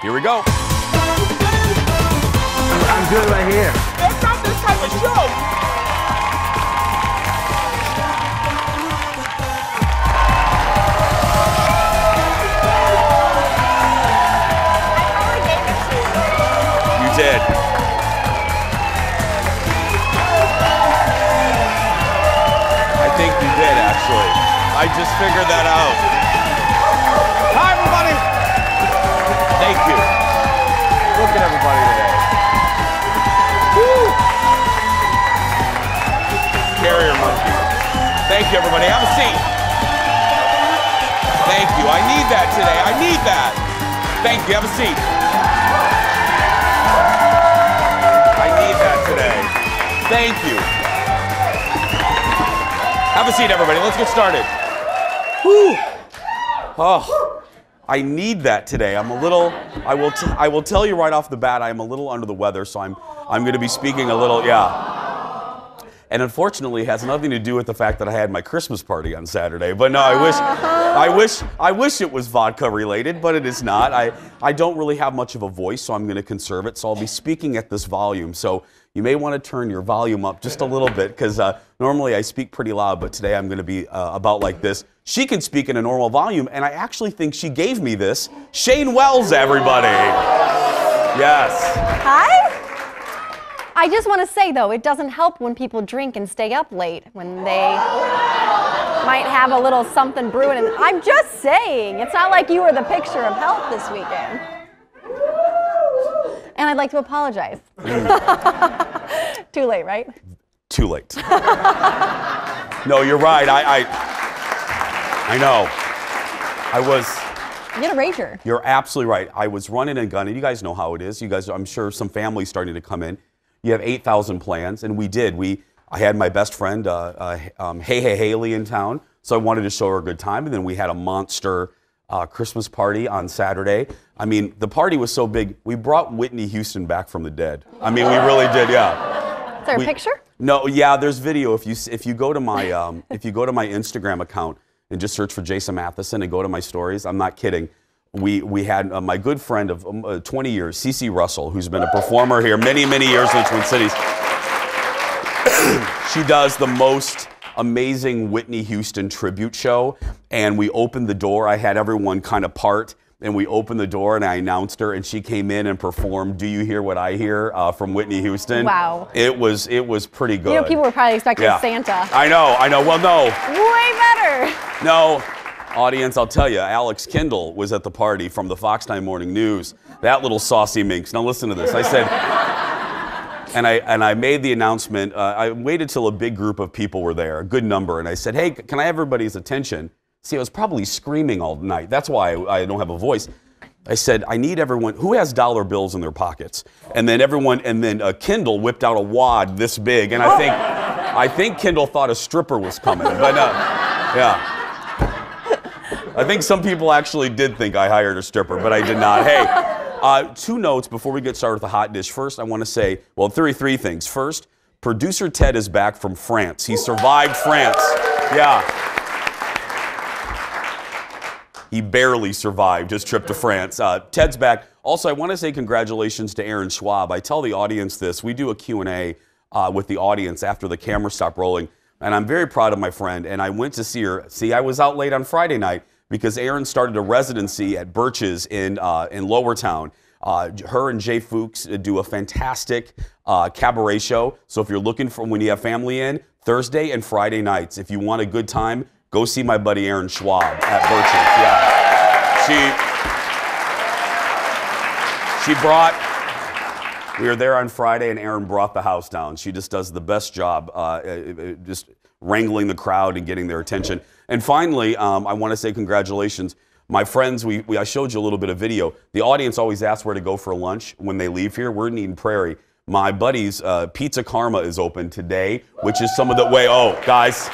Here we go. I'm good right here. That's not this type of show. You did. I think you did, actually. I just figured that out. Hi, everybody. Thank you. Look at everybody today. Woo. Carrier monkey. Thank you, everybody. Have a seat. Thank you. I need that today. I need that. Thank you. Have a seat. I need that today. Thank you. Have a seat, everybody. Let's get started. Woo. Oh, I need that today. I'm a little. I will tell you right off the bat. I am a little under the weather, so I'm going to be speaking a little. Yeah. And unfortunately, it has nothing to do with the fact that I had my Christmas party on Saturday. But no, I wish it was vodka related, but it is not. I don't really have much of a voice, so I'm going to conserve it. So I'll be speaking at this volume. So you may want to turn your volume up just a little bit, because normally I speak pretty loud, but today I'm going to be about like this. She can speak in a normal volume, and I actually think she gave me this. Shane Wells, everybody. Yes. Hi. I just want to say, though, it doesn't help when people drink and stay up late, when they might have a little something brewing. And I'm just saying, it's not like you were the picture of health this weekend. And I'd like to apologize. Too late, right? Too late. No, you're right. I know. I was. You had a rager. You're absolutely right. I was running and gunning. You guys know how it is. You guys, I'm sure some families starting to come in. You have 8,000 plans, and we did. I had my best friend, Hey Haley, in town, so I wanted to show her a good time. And then we had a monster Christmas party on Saturday. I mean, the party was so big, we brought Whitney Houston back from the dead. I mean, we really did, yeah. Is there a picture? No, yeah, there's video. If you go to my Instagram account and just search for Jason Matheson and go to my stories, I'm not kidding. We had my good friend of 20 years, CeCe Russell, who's been a performer here many, many years in the Twin Cities. She does the most amazing Whitney Houston tribute show, and we opened the door. I had everyone kind of part, and we opened the door, and I announced her, and she came in and performed "Do You Hear What I Hear" from Whitney Houston. Wow. It was pretty good. You know, people were probably expecting Santa. I know. Well, no. Way better. No. Audience, I'll tell you, Alex Kindle was at the party from the Fox 9 Morning News. That little saucy minx. Now listen to this. I said, and I made the announcement. I waited till a big group of people were there, a good number, and I said, hey, can I have everybody's attention? See, I was probably screaming all night. That's why I don't have a voice. I said, I need everyone, who has dollar bills in their pockets? And then Kindle whipped out a wad this big, and I think Kindle thought a stripper was coming, but yeah. I think some people actually did think I hired a stripper, but I did not. Hey, 2 notes before we get started with the hot dish. First, I want to say, well, three things. First, producer Ted is back from France. He survived France. Yeah. He barely survived his trip to France. Ted's back. Also, I want to say congratulations to Aaron Schwab. I tell the audience this. We do a Q&A with the audience after the camera stopped rolling, and I'm very proud of my friend, and I went to see her. See, I was out late on Friday night, because Aaron started a residency at Birch's in Lowertown. Her and Jay Fuchs do a fantastic cabaret show. So if you're looking for when you have family in, Thursday and Friday nights, if you want a good time, go see my buddy Aaron Schwab at Birch's. Yeah. We were there on Friday, and Aaron brought the house down. She just does the best job, just wrangling the crowd and getting their attention. And finally, I want to say congratulations. My friends, I showed you a little bit of video. The audience always asks where to go for lunch when they leave here. We're in Eden Prairie. My buddies, Pizza Karma is open today, which is some of the way, guys,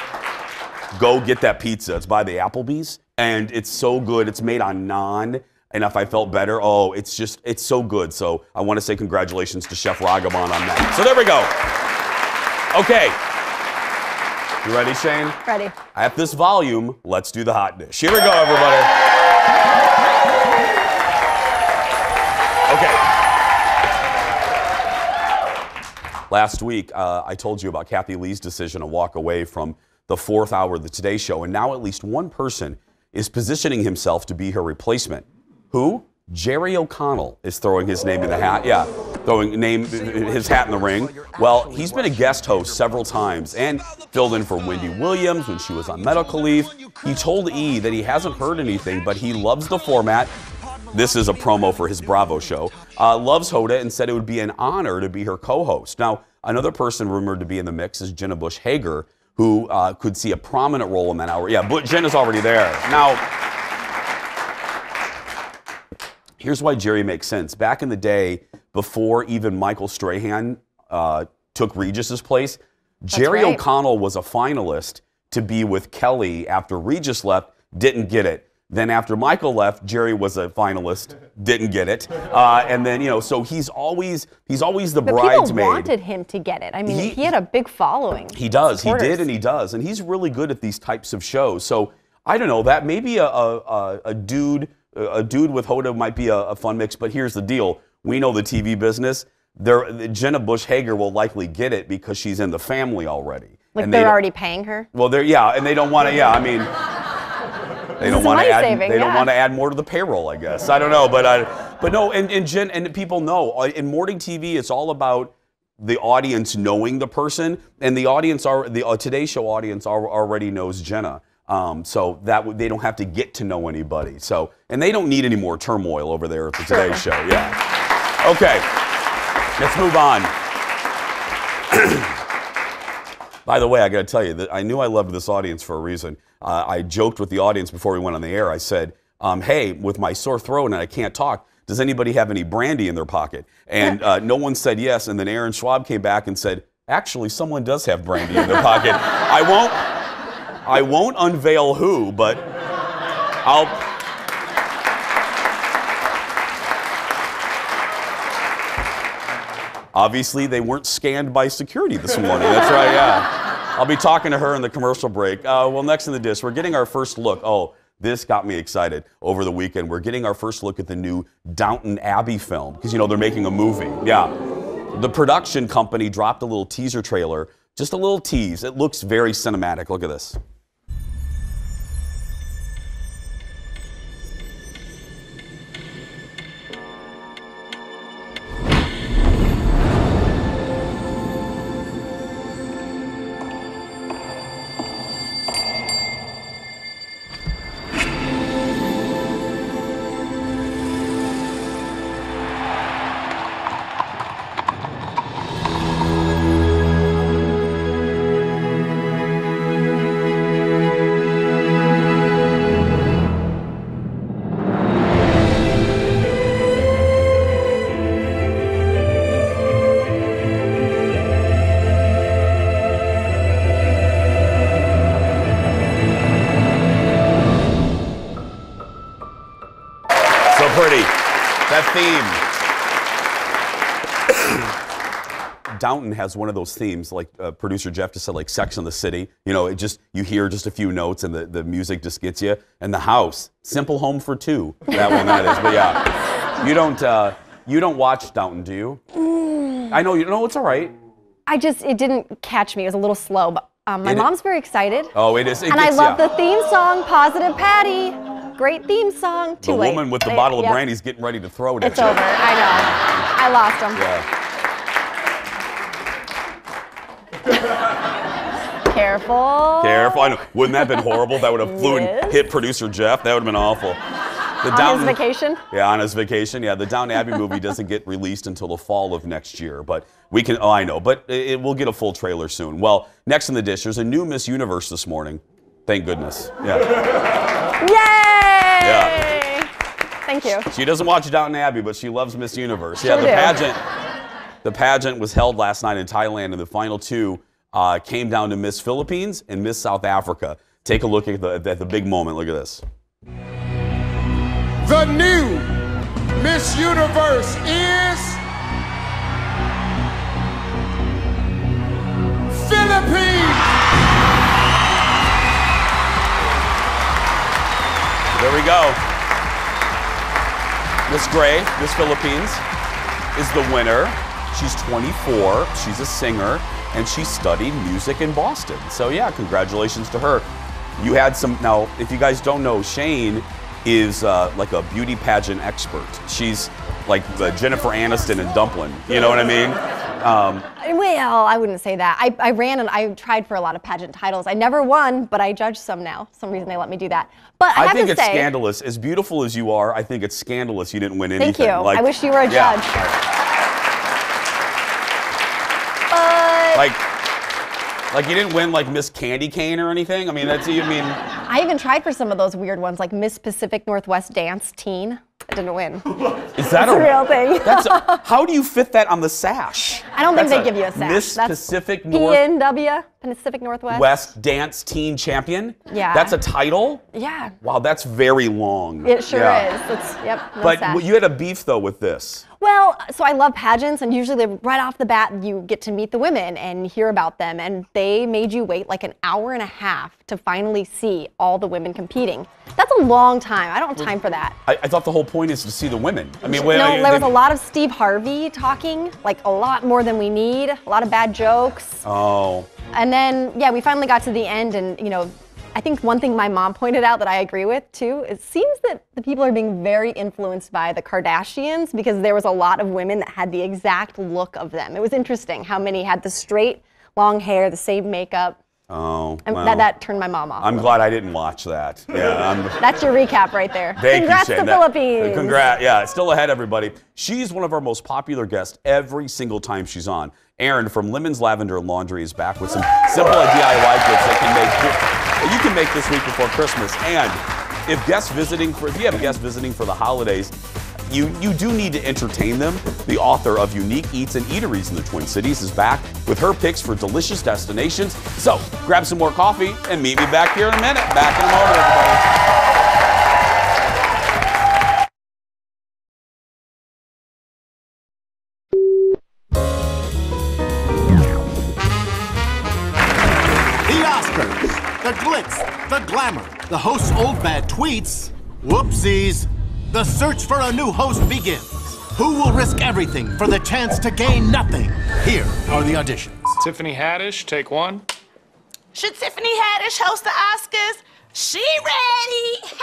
go get that pizza. It's by the Applebee's, and it's so good. It's made on naan, and if I felt better, it's so good. So I want to say congratulations to Chef Ragavan on that. So there we go. Okay. You ready, Shane? Ready. At this volume, let's do the hot dish. Here we go, everybody. Last week, I told you about Kathy Lee's decision to walk away from the 4th hour of the Today Show, and now at least one person is positioning himself to be her replacement. Who? Jerry O'Connell is throwing his name in the hat. Yeah, throwing his hat in the ring. Well, he's been a guest host several times and filled in for Wendy Williams when she was on medical leave. He told E! That he hasn't heard anything, but he loves the format. This is a promo for his Bravo show. Loves Hoda and said it would be an honor to be her co-host. Now, another person rumored to be in the mix is Jenna Bush Hager, who could see a prominent role in that hour. Yeah, but Jenna's already there. Now, here's why Jerry makes sense. Back in the day, before even Michael Strahan took Regis's place, Jerry O'Connell was a finalist to be with Kelly after Regis left, didn't get it. Then after Michael left, Jerry was a finalist, didn't get it. And then, you know, so he's always the bridesmaid. People wanted him to get it. I mean, he had a big following. He does. He did and he does. And he's really good at these types of shows. So I don't know, that maybe a dude with Hoda might be a fun mix, but here's the deal. We know the TV business. Jenna Bush Hager will likely get it because she's in the family already. Like and they're already paying her? Well, and they don't want to, I mean, they don't want to add. They don't want to add more to the payroll, I guess. I don't know, but no. And Jen and people know in morning TV, it's all about the audience knowing the person, and the audience the Today Show audience already knows Jenna. So that they don't have to get to know anybody. So and they don't need any more turmoil over there at the Today Show. Yeah. Okay. Let's move on. By the way, I got to tell you that I knew I loved this audience for a reason. I joked with the audience before we went on the air. I said, hey, with my sore throat and I can't talk, does anybody have any brandy in their pocket? And no one said yes. And then Aaron Schwab came back and said, actually, someone does have brandy in their pocket. I won't unveil who, but obviously, they weren't scanned by security this morning. That's right, yeah. I'll be talking to her in the commercial break. Well, next in the dish, we're getting our first look. Oh, this got me excited over the weekend. We're getting our first look at the new Downton Abbey film because, you know, they're making a movie. Yeah. The production company dropped a little teaser trailer, just a little tease. It looks very cinematic. Look at this. Pretty. That theme. Downton has one of those themes, like producer Jeff just said, like Sex and the City. You know, you hear just a few notes and the music just gets you. And the house, Simple Home for Two. That is. But yeah, you don't watch Downton, do you? I know you know it's all right. It didn't catch me. It was a little slow, but my mom's very excited. Oh, it is. And I love the theme song, Positive Patty. Great theme song. Too late. The woman with the bottle of brandy is getting ready to throw it at you. It's over. I know. I lost him. Yeah. Careful. Careful. I know. Wouldn't that have been horrible? That would have flew and hit producer Jeff. That would have been awful. On his vacation? Yeah, on his vacation. Yeah, the Downton Abbey movie doesn't get released until the fall of next year. But we can, I know, but we'll get a full trailer soon. Well, next in the dish, there's a new Miss Universe this morning. Thank goodness. Yeah. Yay! Yeah. Thank you. She doesn't watch Downton Abbey, but she loves Miss Universe. Yeah, the pageant was held last night in Thailand, and the final two came down to Miss Philippines and Miss South Africa. Take a look at the big moment. Look at this. The new Miss Universe is Philippines. There we go. Miss Gray, Miss Philippines, is the winner. She's 24. She's a singer, and she studied music in Boston. So yeah, congratulations to her. You had some. Now, if you guys don't know, Shane is like a beauty pageant expert. She's like Jennifer Aniston in Dumpling. You know what I mean? Well, I wouldn't say that. I ran and I tried for a lot of pageant titles. I never won, but I judge some now. For some reason they let me do that. But I think it's scandalous. As beautiful as you are, I think it's scandalous you didn't win anything. Thank you. Like, I wish you were a judge. Like you didn't win like Miss Candy Cane or anything? I mean, I even tried for some of those weird ones, like Miss Pacific Northwest Dance Teen. I didn't win. Is that a real thing? How do you fit that on the sash? I don't think they give you a sash. Miss Pacific PNW, Pacific Northwest. West Dance Teen Champion? Yeah. That's a title? Yeah. Wow, that's very long. It sure is. Yep. No but sash. You had a beef though with this. Well, so I love pageants, and usually right off the bat, you get to meet the women and hear about them, and they made you wait like an hour and a half to finally see all the women competing. That's a long time. I don't have time for that. I thought the whole point is to see the women. I mean, there was a lot of Steve Harvey talking, like a lot more than we need, a lot of bad jokes. Oh. And then, yeah, we finally got to the end, and I think one thing my mom pointed out that I agree with too, it seems that the people are being very influenced by the Kardashians, because there was a lot of women that had the exact look of them. It was interesting how many had the straight, long hair, the same makeup. Oh, and that turned my mom off. I'm glad I didn't watch that. Yeah, That's your recap right there. Congrats to Philippines. Congrats, yeah, still ahead, everybody. She's one of our most popular guests every single time she's on. Erin from Lemons Lavender Laundry is back with some simple DIY gifts that you can make this week before Christmas. And if you have guests visiting for the holidays, you do need to entertain them. The author of Unique Eats and Eateries in the Twin Cities is back with her picks for delicious destinations. So grab some more coffee and meet me back here in a minute. Back in a moment, everybody. The glitz, the glamour, the host's old bad tweets. Whoopsies. The search for a new host begins. Who will risk everything for the chance to gain nothing? Here are the auditions. Tiffany Haddish, take one. Should Tiffany Haddish host the Oscars? She ready!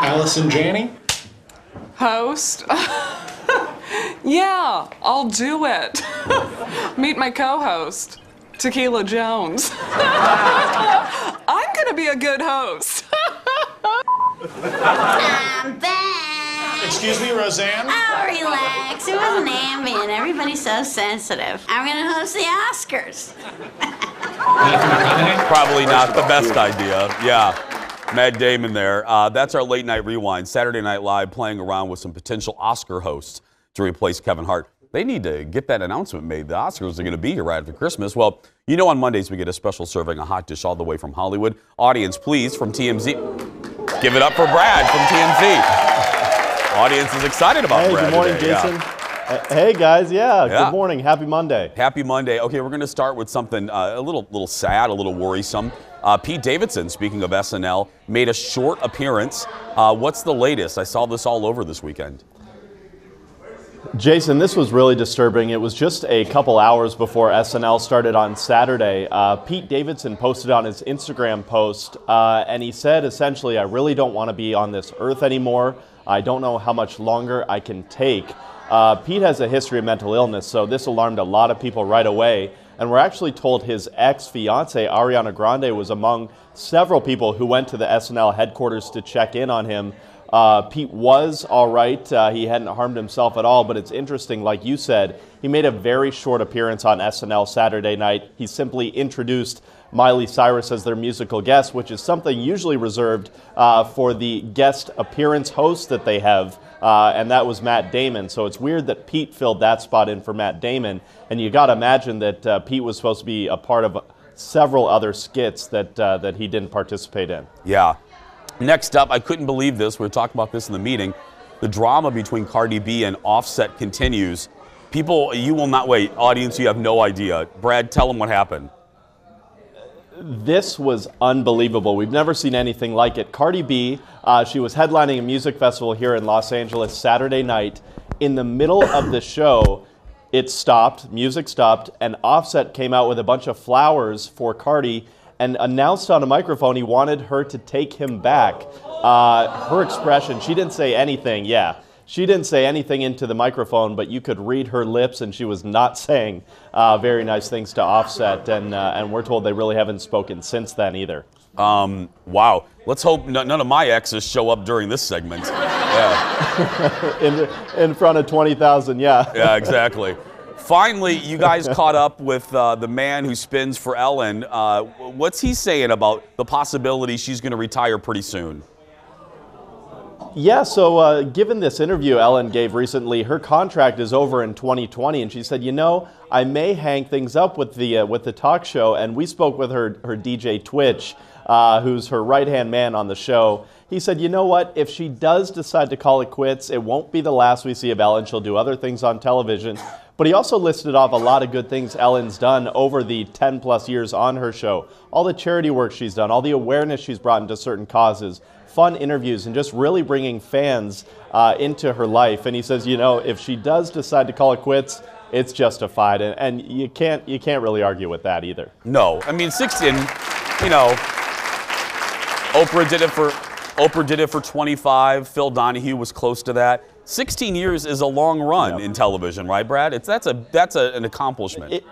Allison Janney. Host? Yeah, I'll do it. Meet my co-host, Tequila Jones. I'm gonna be a good host. I'm back. Excuse me, Roseanne? Oh, relax. It wasn't ambient. Everybody's so sensitive. I'm gonna host the Oscars. Probably not the best idea. Yeah. Matt Damon there. That's our late night rewind. Saturday Night Live playing around with some potential Oscar hosts to replace Kevin Hart. They need to get that announcement made. The Oscars are going to be here right after Christmas. Well, on Mondays we get a special serving, a hot dish all the way from Hollywood. Audience, please, from TMZ. Give it up for Brad from TMZ. Audience is excited about Brad. Good morning, today. Jason. Yeah. Hey, guys. Yeah, good morning. Happy Monday. Happy Monday. Okay, we're going to start with something a little sad, a little worrisome. Pete Davidson, speaking of SNL, made a short appearance. What's the latest? I saw this all over this weekend. Jason, this was really disturbing. It was just a couple hours before SNL started on Saturday. Pete Davidson posted on his Instagram post, and he said, essentially, I really don't want to be on this earth anymore. I don't know how much longer I can take. Pete has a history of mental illness, so this alarmed a lot of people right away. And we're actually told his ex-fiancée, Ariana Grande, was among several people who went to the SNL headquarters to check in on him. Pete was all right. He hadn't harmed himself at all, but it's interesting, like you said, he made a very short appearance on SNL Saturday night. He simply introduced Miley Cyrus as their musical guest, which is something usually reserved for the guest appearance host that they have, and that was Matt Damon. So it's weird that Pete filled that spot in for Matt Damon, and you got to imagine that Pete was supposed to be a part of several other skits that he didn't participate in. Yeah. Next up, I couldn't believe this. We were talking about this in the meeting. The drama between Cardi B and Offset continues. People, you will not wait. Audience, you have no idea. Brad, tell them what happened. This was unbelievable. We've never seen anything like it. Cardi B, she was headlining a music festival here in Los Angeles Saturday night. In the middle of the show, it stopped, music stopped, and Offset came out with a bunch of flowers for Cardi and announced on a microphone he wanted her to take him back. Her expression, she didn't say anything, She didn't say anything into the microphone, but you could read her lips, and she was not saying very nice things to Offset, and we're told they really haven't spoken since then either. Wow. Let's hope none of my exes show up during this segment. Yeah. in front of 20,000, yeah. Yeah, exactly. Finally, you guys caught up with the man who spins for Ellen. What's he saying about the possibility she's going to retire pretty soon? Yeah, so given this interview Ellen gave recently, her contract is over in 2020, and she said, you know, I may hang things up with the talk show, and we spoke with her DJ Twitch, who's her right-hand man on the show. He said, you know what, if she does decide to call it quits, it won't be the last we see of Ellen. She'll do other things on television. But he also listed off a lot of good things Ellen's done over the 10-plus years on her show. All the charity work she's done, all the awareness she's brought into certain causes, fun interviews, and just really bringing fans into her life. And he says, you know, if she does decide to call it quits, it's justified, and you can't really argue with that either. No, I mean 16. You know, Oprah did it for 25. Phil Donahue was close to that. 16 years is a long run in television, right, Brad? That's an accomplishment.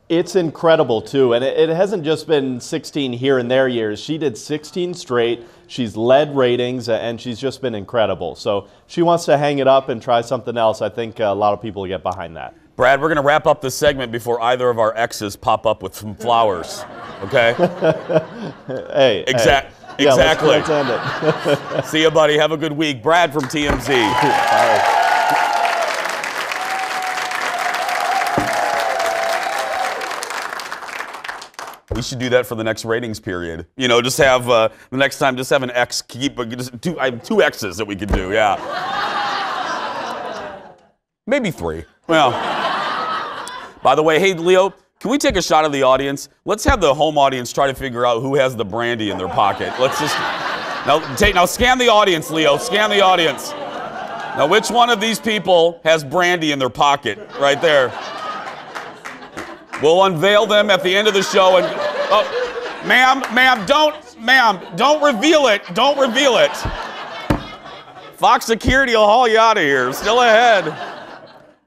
It's incredible, too, and it hasn't just been 16 here and there years. She did 16 straight. She's led ratings, and she's just been incredible. So she wants to hang it up and try something else. I think a lot of people will get behind that. Brad, we're going to wrap up this segment before either of our exes pop up with some flowers, okay? Hey. Exactly. Let's end it. See you, buddy. Have a good week. Brad from TMZ. Bye. We should do that for the next ratings period. You know, just have the next time, just have an ex keep. I have two exes that we could do. Yeah. Maybe 3. Well. By the way, hey Leo, can we take a shot of the audience? Let's have the home audience try to figure out who has the brandy in their pocket. Let's just now scan the audience, Leo. Scan the audience. Now, which one of these people has brandy in their pocket? Right there. We'll unveil them at the end of the show. And ma'am, don't reveal it. Don't reveal it. Fox Security will haul you out of here. Still ahead.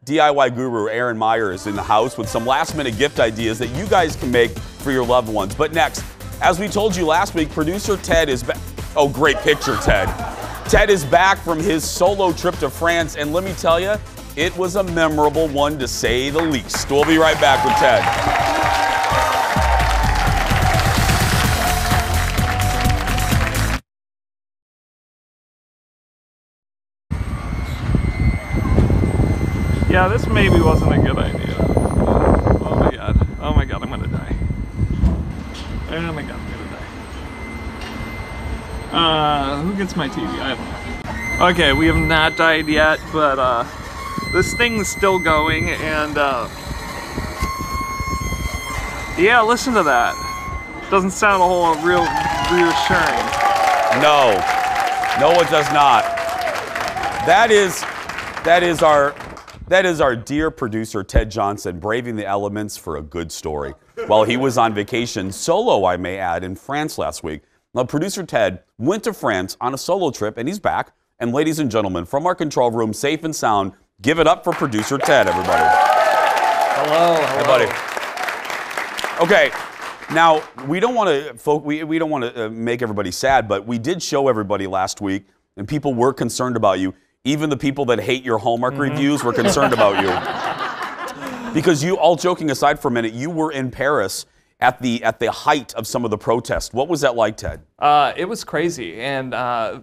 DIY guru Aaron Meyer is in the house with some last-minute gift ideas that you guys can make for your loved ones. But next, as we told you last week, producer Ted is back. Oh, great picture, Ted. Ted is back from his solo trip to France, and let me tell you, it was a memorable one to say the least. We'll be right back with Ted. Yeah, this maybe wasn't a good idea. Oh my god. Oh my god, I'm gonna die. Oh my god, I'm gonna die. Who gets my TV? I don't know. Okay, we have not died yet, but this thing's still going, and yeah, listen to that. Doesn't sound a whole real reassuring. No, it does not. That is our dear producer, Ted Johnson, braving the elements for a good story. While he was on vacation, solo, I may add, in France last week. Now, producer Ted went to France on a solo trip, and he's back. And ladies and gentlemen, from our control room, safe and sound, give it up for producer Ted, everybody. Hello. Hey, buddy. Okay, now, we don't want to make everybody sad, but we did show everybody last week, and people were concerned about you. Even the people that hate your Hallmark reviews were concerned about you. Because you, all joking aside for a minute, you were in Paris at the height of some of the protests. What was that like, Ted? It was crazy, and I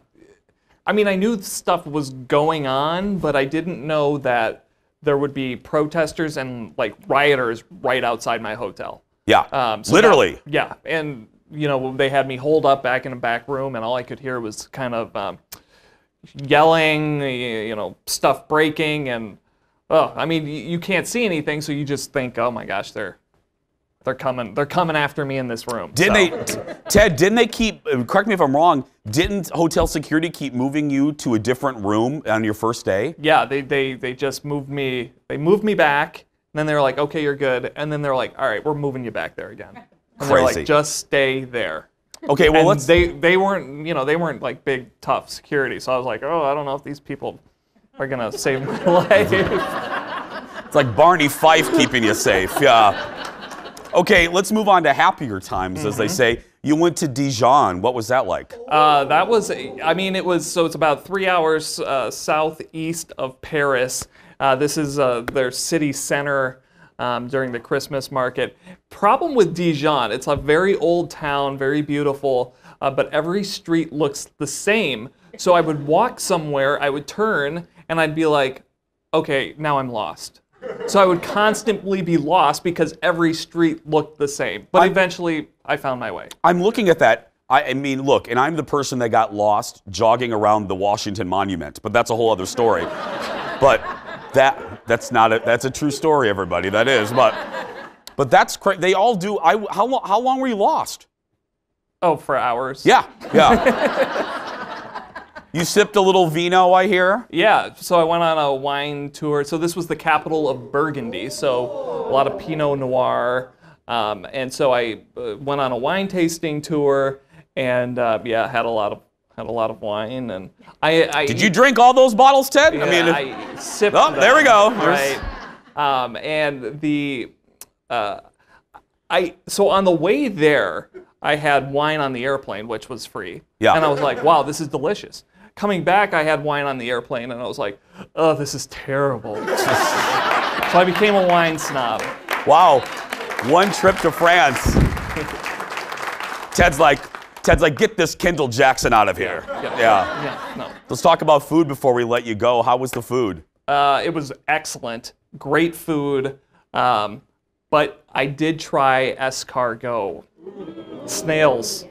mean, I knew stuff was going on, but I didn't know that there would be protesters and like rioters right outside my hotel. Yeah, so literally. Yeah, and you know, they had me holed up back in a back room, and all I could hear was kind of yelling, you know, stuff breaking, and I mean, you can't see anything, so you just think, oh my gosh, they're They're coming after me in this room. Ted, didn't they keep, correct me if I'm wrong, didn't hotel security keep moving you to a different room on your first day? Yeah, they just moved me, back, and then they were like, okay, you're good. And then they're like, all right, we're moving you back there again. And they're like, just stay there. Okay, well, and they weren't, they weren't like big, tough security. So I was like, oh, I don't know if these people are gonna save my life. It's like Barney Fife keeping you safe, yeah. Okay, let's move on to happier times, as they say. You went to Dijon. What was that like? That was, it's about 3 hours southeast of Paris. This is their city center during the Christmas market. Problem with Dijon, it's a very old town, very beautiful, but every street looks the same. So I would walk somewhere, I would turn, and I'd be like, okay, now I'm lost. So I would constantly be lost because every street looked the same. But eventually, I found my way. I'm looking at that. I mean, look, and I'm the person that got lost jogging around the Washington Monument, but that's a whole other story. But that's a true story, everybody. That is, but that's crazy. They all do. How long were you lost? Oh, for hours. Yeah. You sipped a little vino, I hear? Yeah, so I went on a wine tour. So this was the capital of Burgundy, so a lot of Pinot Noir. And so I went on a wine tasting tour, and had a lot of wine. And did you drink all those bottles, Ted? Yeah, I sipped. Oh, there we go. Right. So on the way there, I had wine on the airplane, which was free. Yeah. And I was like, wow, this is delicious. Coming back, I had wine on the airplane, and I was like, oh, this is terrible. So I became a wine snob. Wow. One trip to France. Ted's like, get this Kendall Jackson out of here. Yeah. No. Let's talk about food before we let you go. How was the food? It was excellent. Great food. But I did try escargot. Snails.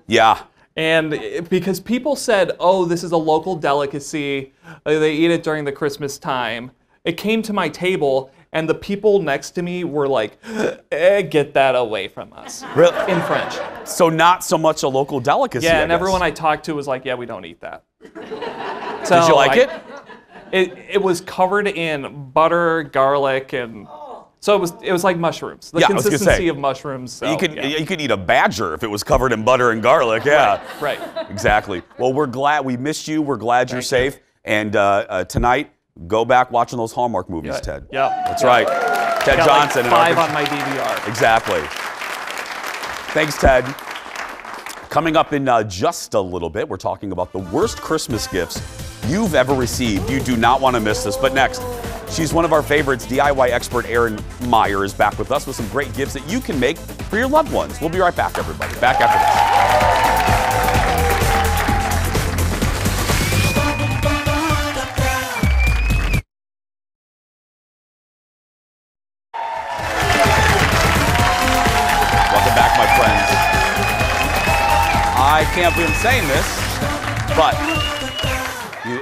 Yeah. And because people said, oh, this is a local delicacy, they eat it during the Christmas time. It came to my table, and the people next to me were like, get that away from us. Really? In French. So not so much a local delicacy, Yeah, and everyone I talked to was like, yeah, we don't eat that. So did you like it? It was covered in butter, garlic, and... So it was like mushrooms. The consistency of mushrooms. So, you could eat a badger if it was covered in butter and garlic. Yeah. Right. Exactly. Well, we're glad we missed you. We're glad you're safe. And tonight, go back watching those Hallmark movies, Ted. Yeah. That's right. Ted Johnson. Like 5 on my DVR. Exactly. Thanks, Ted. Coming up in just a little bit, we're talking about the worst Christmas gifts you've ever received. You do not want to miss this. But next, she's one of our favorites. DIY expert Erin Meyer is back with us with some great gifts that you can make for your loved ones. We'll be right back, everybody. Back after this. Welcome back, my friends. I can't believe I'm saying this, but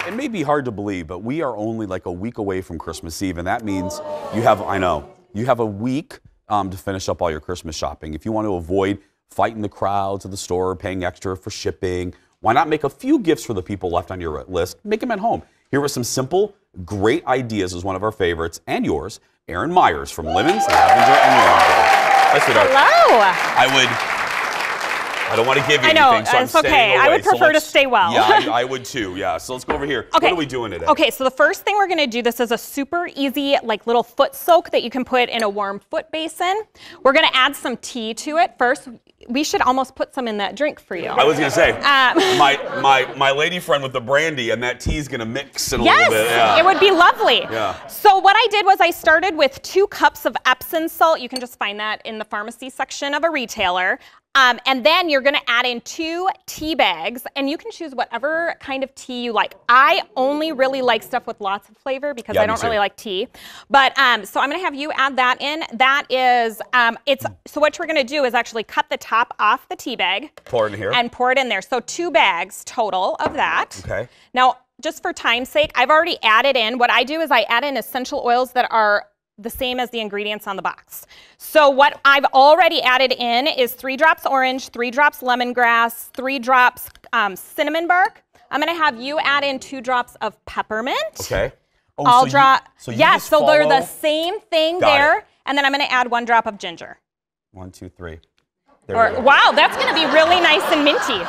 it may be hard to believe, but we are only like a week away from Christmas Eve, and that means you have a week to finish up all your Christmas shopping. If you want to avoid fighting the crowds at the store, paying extra for shipping, why not make a few gifts for the people left on your list? Make them at home. Here are some simple, great ideas as one of our favorites, and yours, Erin Myers from Linens, Lavender, and Laundry. Hello. I don't want to give you anything, so I'm it's okay. staying away. I would prefer to stay well. Yeah, I would too, yeah. So let's go over here. Okay. What are we doing today? Okay, so the first thing we're going to do, this is a super easy like little foot soak that you can put in a warm foot basin. We're going to add some tea to it first. We should almost put some in that drink for you. I was going to say, my lady friend with the brandy and that tea's going to mix it a little bit. Yes, it would be lovely. Yeah. So what I did was I started with 2 cups of Epsom salt. You can just find that in the pharmacy section of a retailer. And then you're going to add in 2 tea bags, and you can choose whatever kind of tea you like. I only really like stuff with lots of flavor because I don't really like tea. But so I'm going to have you add that in. That is, so what we're going to do is actually cut the top off the tea bag. Pour it in here. And pour it in there. So 2 bags total of that. Okay. Now, just for time's sake, I've already added in, what I do is I add in essential oils that are the same as the ingredients on the box. So what I've already added in is 3 drops orange, 3 drops lemongrass, 3 drops cinnamon bark. I'm gonna have you add in 2 drops of peppermint. Okay. Oh, I'll drop. Yes, so they're the follow? same thing Got there. it. And then I'm gonna add 1 drop of ginger. 1, 2, 3. There we go. Wow, that's gonna be really nice and minty.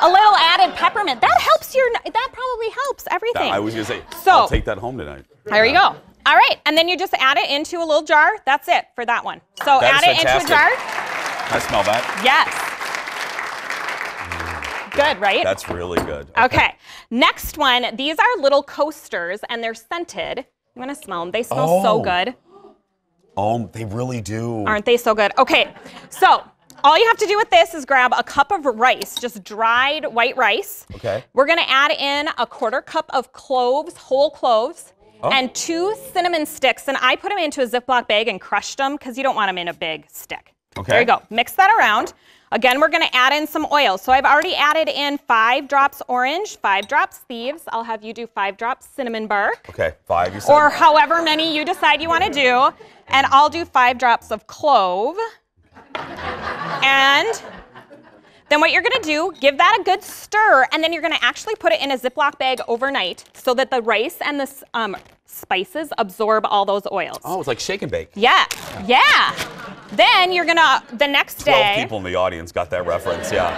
A little added peppermint. That helps that probably helps everything. I was gonna say, So, I'll take that home tonight. there you go. All right, and then you just add it into a little jar. That's it for that one. So That add is it into a jar. I smell that. Yes. Good, right? That's really good. Okay. Next one, these are little coasters and they're scented. You wanna smell them? They smell so good. Oh, they really do. Aren't they so good? Okay, so all you have to do with this is grab a cup of rice, just dried white rice. Okay. We're gonna add in a 1/4 cup of cloves, whole cloves, and 2 cinnamon sticks. And I put them into a Ziploc bag and crushed them because you don't want them in a big stick. Okay. There you go. Mix that around. Again, we're gonna add in some oil. So I've already added in 5 drops orange, 5 drops thieves. I'll have you do 5 drops cinnamon bark. Okay, 5 you said? Or however many you decide you wanna do. And I'll do 5 drops of clove. And then what you're gonna do, give that a good stir, and then you're gonna actually put it in a Ziploc bag overnight so that the rice and the spices absorb all those oils. Oh, it's like shake and bake. Yeah, yeah. Then you're gonna, the next 12 day. people in the audience got that reference, yeah.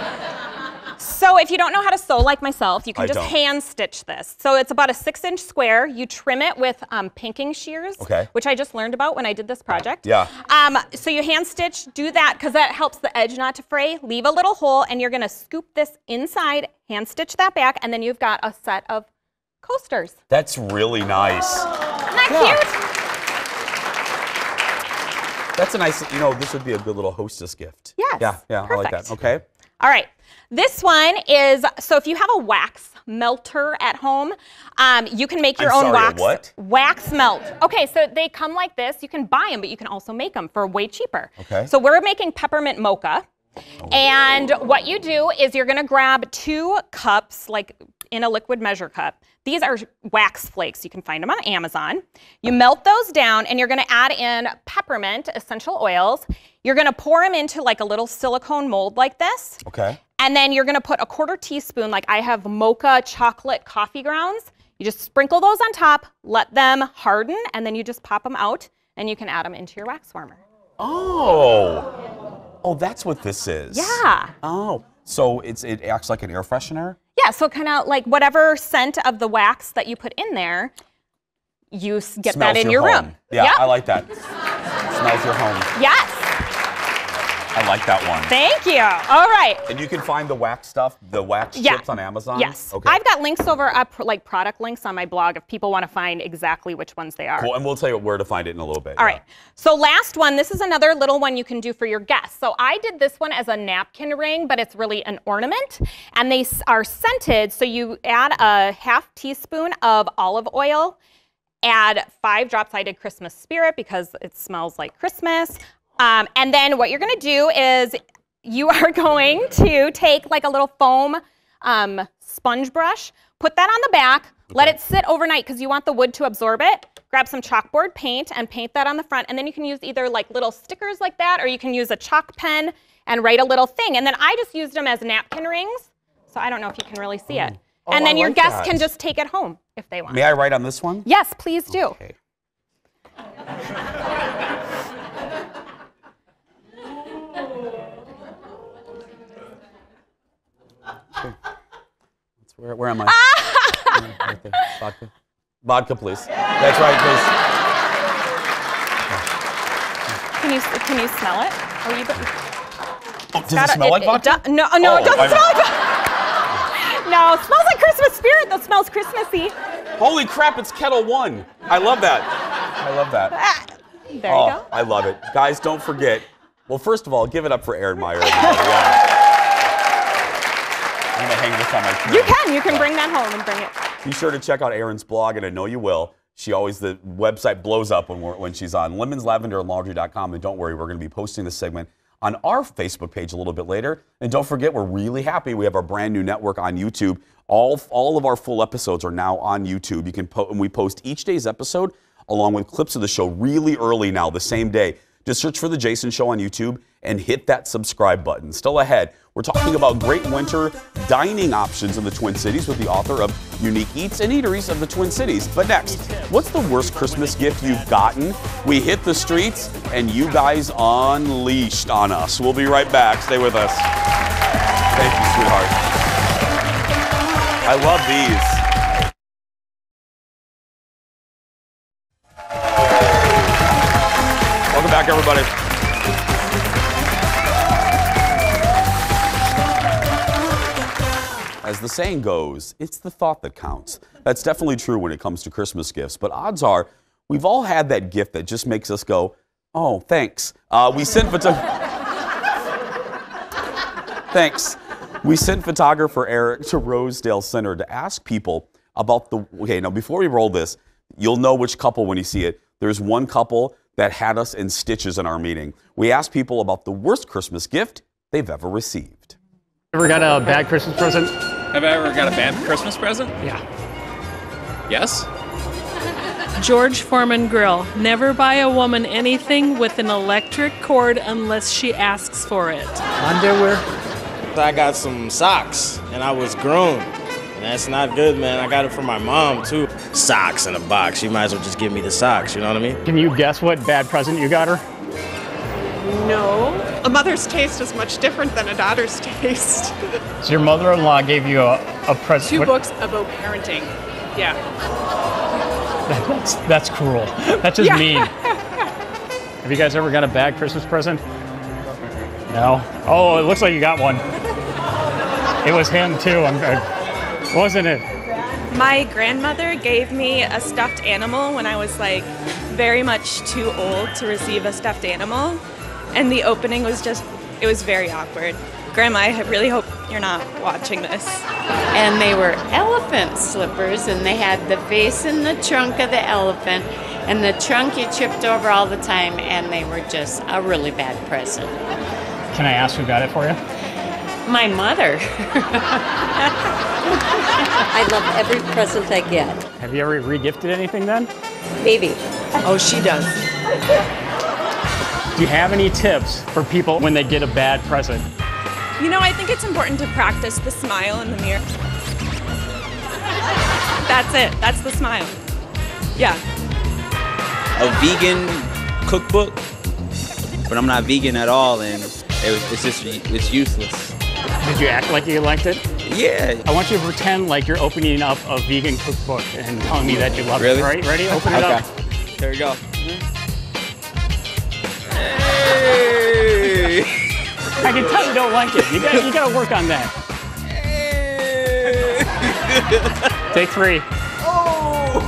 So if you don't know how to sew like myself, you can I just don't. hand stitch this. So it's about a 6-inch square. You trim it with pinking shears, Okay. which I just learned about when I did this project. Yeah. So you hand stitch, do that because that helps the edge not to fray. Leave a little hole and you're gonna scoop this inside, hand stitch that back, and then you've got a set of coasters. That's really nice. Isn't that cute? That's a nice, this would be a good little hostess gift. Yes. Yeah, I like that. Perfect. Okay. All right. This one is, so if you have a wax melter at home, you can make your own wax melt. Okay, so they come like this. You can buy them, but you can also make them for way cheaper. Okay. So we're making peppermint mocha. And what you do is you're gonna grab 2 cups, like in a liquid measure cup. These are wax flakes. You can find them on Amazon. You melt those down and you're gonna add in peppermint, essential oils. You're gonna pour them into like a little silicone mold like this. Okay. And then you're gonna put a 1/4 teaspoon, like I have mocha chocolate coffee grounds. You just sprinkle those on top, let them harden, and then you just pop them out and you can add them into your wax warmer. Oh, that's what this is. Yeah. Oh, so it acts like an air freshener? Yeah, so kind of like whatever scent of the wax that you put in there, you get Smells that in your home. room. Yeah, Yep. I like that. Smells your home. Yes. I like that one. Thank you. All right. And you can find the wax stuff, the wax chips on Amazon? Yes. Okay. I've got links over, like product links on my blog if people want to find exactly which ones they are. Cool, and we'll tell you where to find it in a little bit. All right. So last one, this is another little one you can do for your guests. So I did this one as a napkin ring, but it's really an ornament. And they are scented, so you add a 1/2 teaspoon of olive oil, add 5 drops, I did Christmas Spirit because it smells like Christmas. And then what you're gonna do is you are going to take like a little foam sponge brush, put that on the back, let it sit overnight because you want the wood to absorb it. Grab some chalkboard paint and paint that on the front. And then you can use either like little stickers like that, or you can use a chalk pen and write a little thing. And then I just used them as napkin rings. So I don't know if you can really see it. Oh, and then I your like guests that. can just take it home if they want. May I write on this one? Yes, please do. Okay. Where am I? Right there. Vodka. Vodka, please. That's right, please. Can you smell it? Are you? Does it smell like vodka? No, it doesn't smell like vodka. No, it smells like Christmas Spirit. That smells Christmassy. Holy crap! It's Kettle One. I love that. I love that. There you go. I love it, guys. Don't forget. Well, first of all, give it up for Aaron Meyer. Yeah. I'm gonna hang this on my tree. You can bring that home and bring it. Be sure to check out Erin's blog, and I know you will. The website blows up when she's on lemonslavenderlaundry.com. And don't worry, we're going to be posting this segment on our Facebook page a little bit later. And don't forget, we're really happy. We have our brand new network on YouTube. All of our full episodes are now on YouTube. You can and we post each day's episode along with clips of the show really early now, the same day. Just search for The Jason Show on YouTube and hit that subscribe button. Still ahead, we're talking about great winter dining options in the Twin Cities with the author of Unique Eats and Eateries of the Twin Cities. But next, what's the worst Christmas gift you've gotten? We hit the streets and you guys unleashed on us. We'll be right back. Stay with us. Thank you, sweetheart. I love these. Welcome back, everybody. As the saying goes, it's the thought that counts. That's definitely true when it comes to Christmas gifts, but odds are we've all had that gift that just makes us go, oh, thanks. We sent photographer Eric to Rosedale Center to ask people about okay, now before we roll this, you'll know which couple when you see it. There's one couple that had us in stitches in our meeting. We asked people about the worst Christmas gift they've ever received. Ever got a bad Christmas present? Have I ever got a bad Christmas present? Yeah. Yes. George Foreman Grill. Never buy a woman anything with an electric cord unless she asks for it. Underwear? I got some socks and I was grown. And that's not good, man. I got it from my mom, too. Socks in a box. You might as well just give me the socks, you know what I mean? Can you guess what bad present you got her? No. A mother's taste is much different than a daughter's taste. So your mother-in-law gave you a present? 2 books about parenting. Yeah. That's cruel. That's just mean. Have you guys ever got a bad Christmas present? No? Oh, it looks like you got one. It was him, too. Wasn't it? My grandmother gave me a stuffed animal when I was like very much too old to receive a stuffed animal. And the opening was it was very awkward. Grandma, I really hope you're not watching this. And they were elephant slippers, and they had the face in the trunk of the elephant, and the trunk you tripped over all the time, and they were just a really bad present. Can I ask who got it for you? My mother. I love every present I get. Have you ever re-gifted anything then? Maybe. Oh, she does. Do you have any tips for people when they get a bad present? You know, I think it's important to practice the smile in the mirror. That's it. That's the smile. Yeah. A vegan cookbook, but I'm not vegan at all, and it's useless. Did you act like you liked it? Yeah. I want you to pretend like you're opening up a vegan cookbook and telling me that you love it. Right? Ready? Open it up. Here we go. Hey! I can tell you don't like it. You gotta work on that. Hey! Take 3. Oh!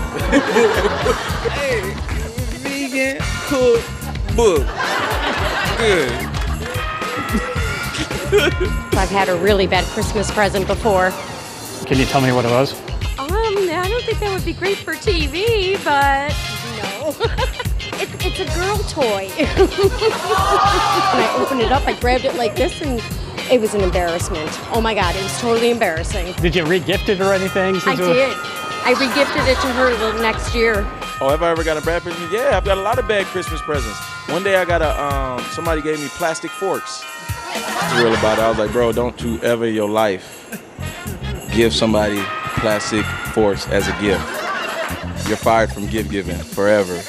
Hey, vegan cookbook. Good. I've had a really bad Christmas present before. Can you tell me what it was? I don't think that would be great for TV, but no. It's a girl toy. When I opened it up, I grabbed it like this, and it was an embarrassment. Oh my God, it was totally embarrassing. Did you re-gift it or anything? I did. I re-gifted it to her the next year. Oh, have I ever got a bad present? Yeah, I've got a lot of bad Christmas presents. One day I got somebody gave me plastic forks. I was real about it. I was like, bro, don't you ever in your life give somebody plastic forks as a gift. You're fired from gift giving forever.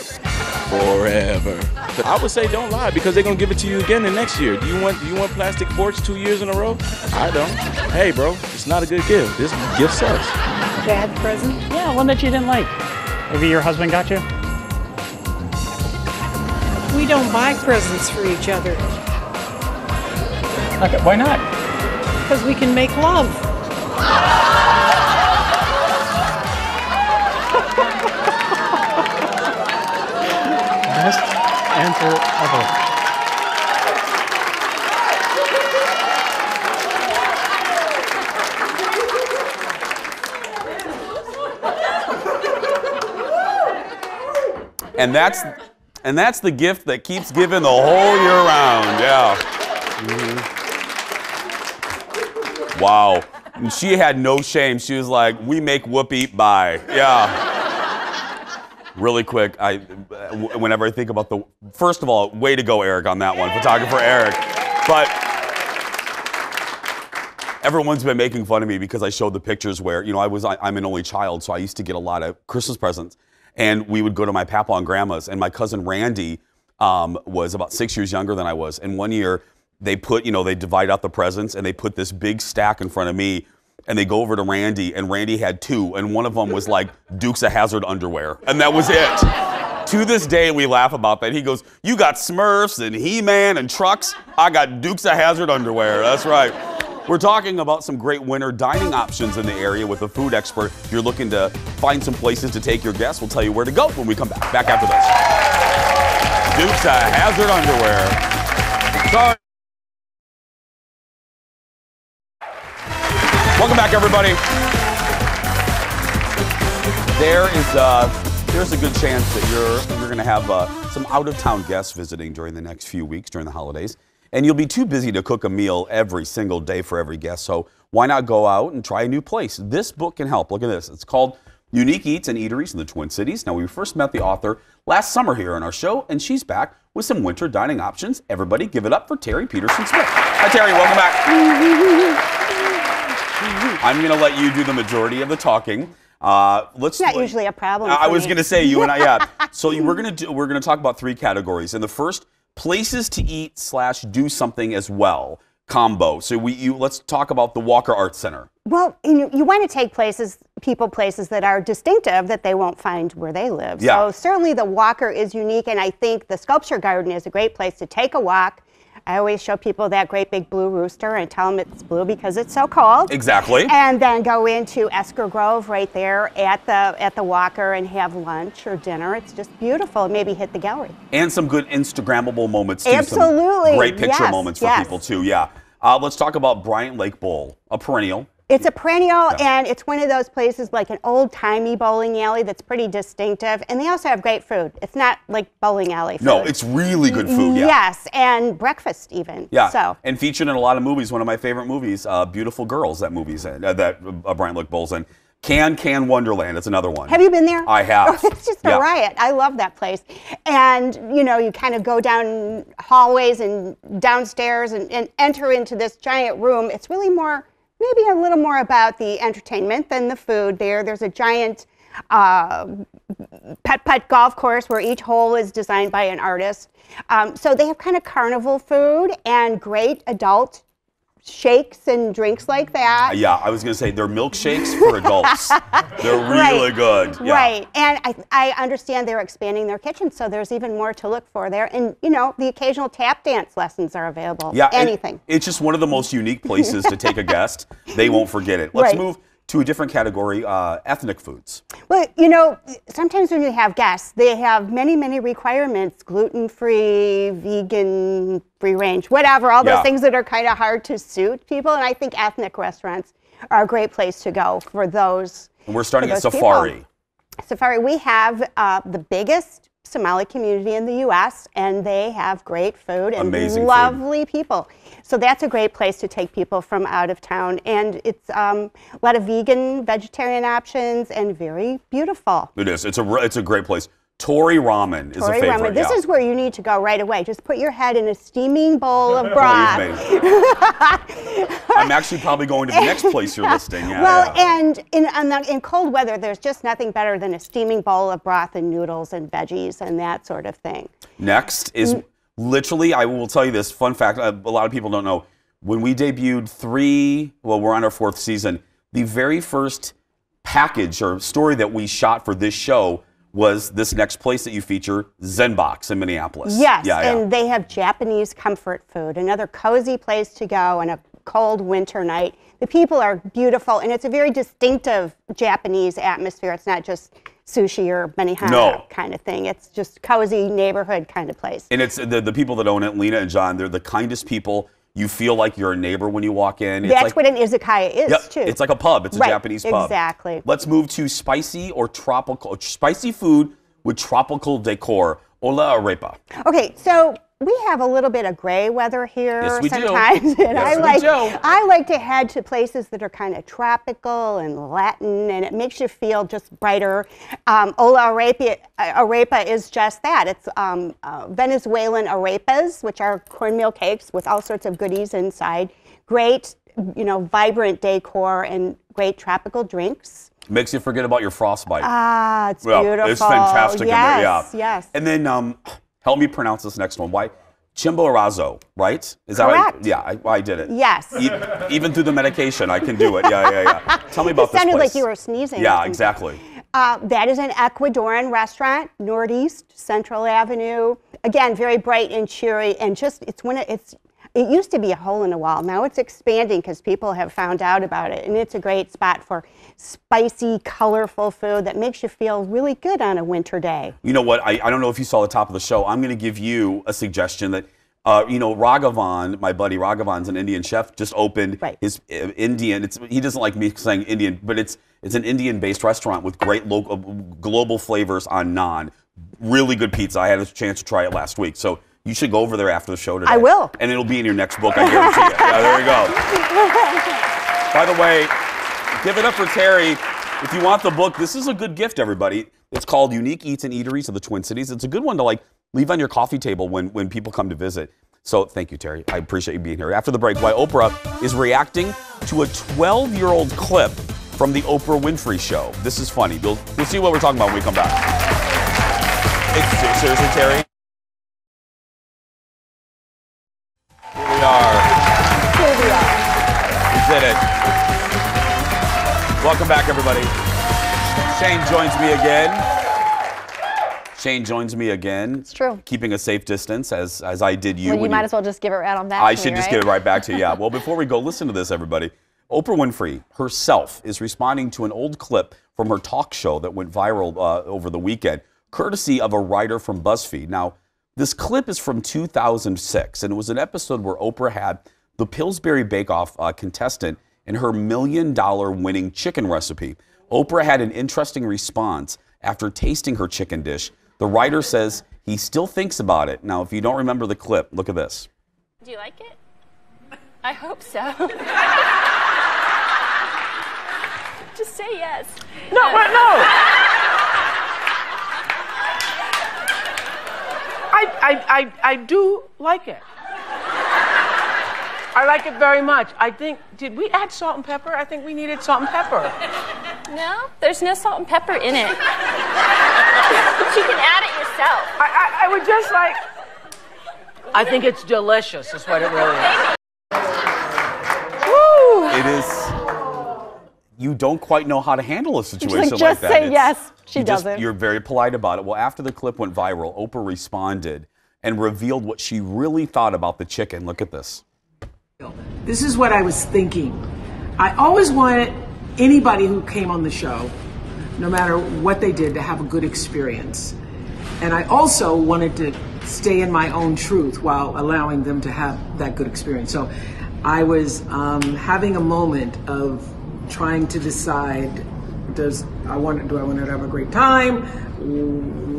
Forever. I would say don't lie, because they're gonna give it to you again the next year. Do you want plastic forks 2 years in a row? I don't. Hey, bro, it's not a good gift. This gift sucks. Bad present? Yeah, one that you didn't like. Maybe your husband got you? We don't buy presents for each other. Okay, why not? Because we can make love. Best answer ever. And that's the gift that keeps giving the whole year round. Yeah. Wow. And she had no shame. She was like, we make whoop eat buy. Yeah. Really quick, whenever I think about first of all, way to go, Eric, on that one, photographer Eric. But everyone's been making fun of me because I showed the pictures where, you know, I'm an only child, so I used to get a lot of Christmas presents. And we would go to my papa and grandma's, and my cousin Randy was about 6 years younger than I was. And one year, they divide out the presents, and they put this big stack in front of me, and they go over to Randy, and Randy had two, and one of them was like Dukes of Hazzard underwear, and that was it. To this day, we laugh about that. He goes, "You got Smurfs and He-Man and trucks. I got Dukes of Hazzard underwear." That's right. We're talking about some great winter dining options in the area with a food expert. If you're looking to find some places to take your guests, we'll tell you where to go when we come back. Back after this. Dukes of Hazzard underwear. Sorry. Welcome back, everybody. There's a good chance that you're going to have some out-of-town guests visiting during the next few weeks during the holidays. And you'll be too busy to cook a meal every single day for every guest, so why not go out and try a new place? This book can help. Look at this. It's called Unique Eats and Eateries in the Twin Cities. Now, we first met the author last summer here on our show, and she's back with some winter dining options. Everybody give it up for Terry Peterson-Smith. Hi, Terry. Welcome back. I'm going to let you do the majority of the talking. It's not usually a problem. I was going to say, you and I, yeah. So we're going to talk about three categories. And the first, places to eat / do something as well combo. So let's talk about the Walker Art Center. Well, you want to take places that are distinctive that they won't find where they live. Yeah. So certainly the Walker is unique, and I think the Sculpture Garden is a great place to take a walk. I always show people that great big blue rooster and tell them it's blue because it's so cold. Exactly. And then go into Esker Grove right there at the Walker and have lunch or dinner. It's just beautiful. Maybe hit the gallery. And some good Instagrammable moments too. Absolutely. Some great picture Yes, moments for yes. people too. Yeah. Let's talk about Bryant Lake Bowl, a perennial. It's a perennial, and it's one of those places like an old-timey bowling alley that's pretty distinctive. And they also have great food. It's not like bowling alley food. No, it's really good food. Yeah. Yes, and breakfast even. Yeah. So. And featured in a lot of movies. One of my favorite movies, Beautiful Girls. That movie's in that Bryant Lake Bowl's in. Can Wonderland. It's another one. Have you been there? I have. It's just a riot. I love that place. And, you kind of go down hallways and downstairs and enter into this giant room. It's really maybe a little more about the entertainment than the food there. There's a giant putt-putt golf course where each hole is designed by an artist. So they have kind of carnival food and great adult shakes and drinks like that. Yeah, I was going to say they're milkshakes for adults. They're really good. Yeah. Right. And I understand they're expanding their kitchen, so there's even more to look for there. And, the occasional tap dance lessons are available. Yeah. Anything. It's just one of the most unique places to take a guest. They won't forget it. Let's move to a different category, ethnic foods. Well, sometimes when you have guests, they have many, many requirements, gluten-free, vegan, free range, whatever, all those things that are kind of hard to suit people. And I think ethnic restaurants are a great place to go for those. And we're starting at Safari. People. Safari, we have the biggest Somali community in the U.S., and they have great food and lovely people. So that's a great place to take people from out of town. And it's a lot of vegan, vegetarian options, and very beautiful. It is. It's a great place. Tori Ramen is a favorite. This is where you need to go right away. Just put your head in a steaming bowl of broth. Believe me. I'm actually probably going to the next place you're listing. Yeah, and in cold weather, there's just nothing better than a steaming bowl of broth and noodles and veggies and that sort of thing. Next is literally, I will tell you this fun fact, a lot of people don't know. When we debuted we're on our 4th season, the very first package or story that we shot for this show was this next place that you feature, Zen Box in Minneapolis. Yes, and they have Japanese comfort food, another cozy place to go on a cold winter night. The people are beautiful, and it's a very distinctive Japanese atmosphere. It's not just sushi or benihana kind of thing. It's just cozy neighborhood kind of place. And it's the people that own it, Lena and John, they're the kindest people. You feel like you're a neighbor when you walk in. That's what an izakaya is, too. It's like a pub. It's a Japanese pub. Exactly. Let's move to spicy food with tropical decor. Ola arepa. Okay, so we have a little bit of gray weather here Yes, we do. sometimes. And Yes, we do. I like to head to places that are kind of tropical and Latin, and it makes you feel just brighter. Ola arepa is just that. It's Venezuelan arepas, which are cornmeal cakes with all sorts of goodies inside. Great, vibrant decor and great tropical drinks. Makes you forget about your frostbite. Ah, it's beautiful. It's fantastic yes, in there, yeah. Yes. And then help me pronounce this next one. Why? Chimborazo, right? Is that Correct. right? Yeah, I did it. Yes. Even through the medication, I can do it. Yeah. Tell me about It this sounded place. like you were sneezing. Yeah, exactly. That is an Ecuadorian restaurant, Northeast Central Avenue. Again, very bright and cheery, and it used to be a hole in the wall. Now it's expanding because people have found out about it, and it's a great spot for spicy, colorful food that makes you feel really good on a winter day. You know what? I don't know if you saw the top of the show. I'm going to give you a suggestion that, Raghavan, my buddy Raghavan's an Indian chef, just opened his Indian. He doesn't like me saying Indian, but it's an Indian-based restaurant with great local, global flavors on naan. Really good pizza. I had a chance to try it last week. So you should go over there after the show today. I will. And it'll be in your next book, I guarantee you. Yeah, there you go. By the way, give it up for Terry. If you want the book, this is a good gift, everybody. It's called Unique Eats and Eateries of the Twin Cities. It's a good one to leave on your coffee table when people come to visit. So thank you, Terry. I appreciate you being here. After the break, why Oprah is reacting to a 12-year-old clip from the Oprah Winfrey Show. This is funny. We'll see what we're talking about when we come back. It's seriously, Terry. Here we are. We did it. Welcome back, everybody. Shane joins me again. It's true. Keeping a safe distance, as I did you. Well, you might as well just give it right on back I to me, should just right? give it right back to you, yeah. Well, before we go, listen to this, everybody. Oprah Winfrey herself is responding to an old clip from her talk show that went viral over the weekend, courtesy of a writer from BuzzFeed. Now, this clip is from 2006, and it was an episode where Oprah had the Pillsbury Bake Off contestant in her $1 million winning chicken recipe. Oprah had an interesting response after tasting her chicken dish. The writer says he still thinks about it. Now, if you don't remember the clip, look at this. Do you like it? I hope so. Just say yes. No, but no. I do like it. I like it very much. I think, did we add salt and pepper? I think we needed salt and pepper. No, there's no salt and pepper in it. You can add it yourself. I would just like, I think it's delicious, is what it really is. Woo! It is, you don't quite know how to handle a situation Just like that. say yes. She doesn't. You're very polite about it. Well, after the clip went viral, Oprah responded and revealed what she really thought about the chicken. Look at this. This is what I was thinking. I always wanted anybody who came on the show, no matter what they did, to have a good experience. And I also wanted to stay in my own truth while allowing them to have that good experience. So I was having a moment of trying to decide, do I want to have a great time?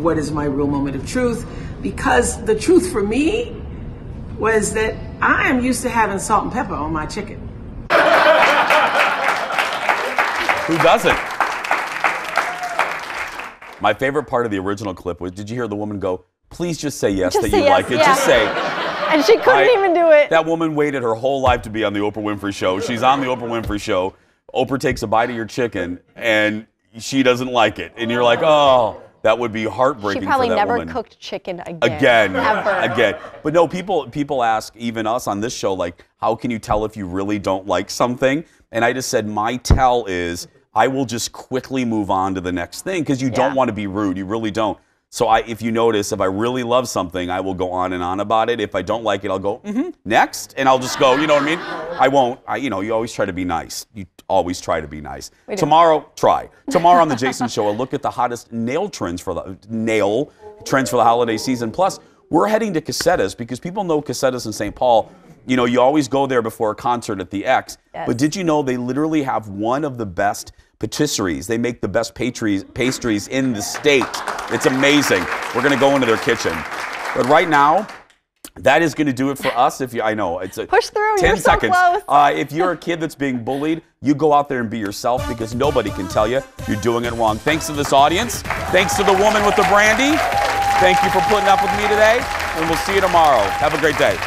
What is my real moment of truth? Because the truth for me was that I am used to having salt and pepper on my chicken. Who doesn't? My favorite part of the original clip was, did you hear the woman go, please just say yes Just that say you yes, like it. yeah. Just say. And she couldn't even do it. That woman waited her whole life to be on the Oprah Winfrey Show. She's on the Oprah Winfrey Show. Oprah takes a bite of your chicken, and she doesn't like it. And you're like, oh, that would be heartbreaking She probably for that never woman. cooked chicken again. Again. Ever. But no, people ask, even us on this show, like, how can you tell if you really don't like something? And I just said, my tell is, I will just quickly move on to the next thing, because you don't want to be rude. You really don't. So if you notice, if I really love something, I will go on and on about it. If I don't like it, I'll go, next. And I'll just go, you know what I mean? I won't, you always try to be nice. You always try to be nice. Tomorrow on the Jason Show, a look at the hottest nail trends for the holiday season. Plus, we're heading to Casetas because people know Casetas in St. Paul. You know, you always go there before a concert at the X. Yes. But did you know they literally have one of the best patisseries? They make the best pastries in the state. It's amazing. We're going to go into their kitchen. But right now, That is going to do it for us. If you, I know it's a push through. 10 you're seconds. So close. If you're a kid that's being bullied, you go out there and be yourself because nobody can tell you you're doing it wrong. Thanks to this audience. Thanks to the woman with the brandy. Thank you for putting up with me today, and we'll see you tomorrow. Have a great day.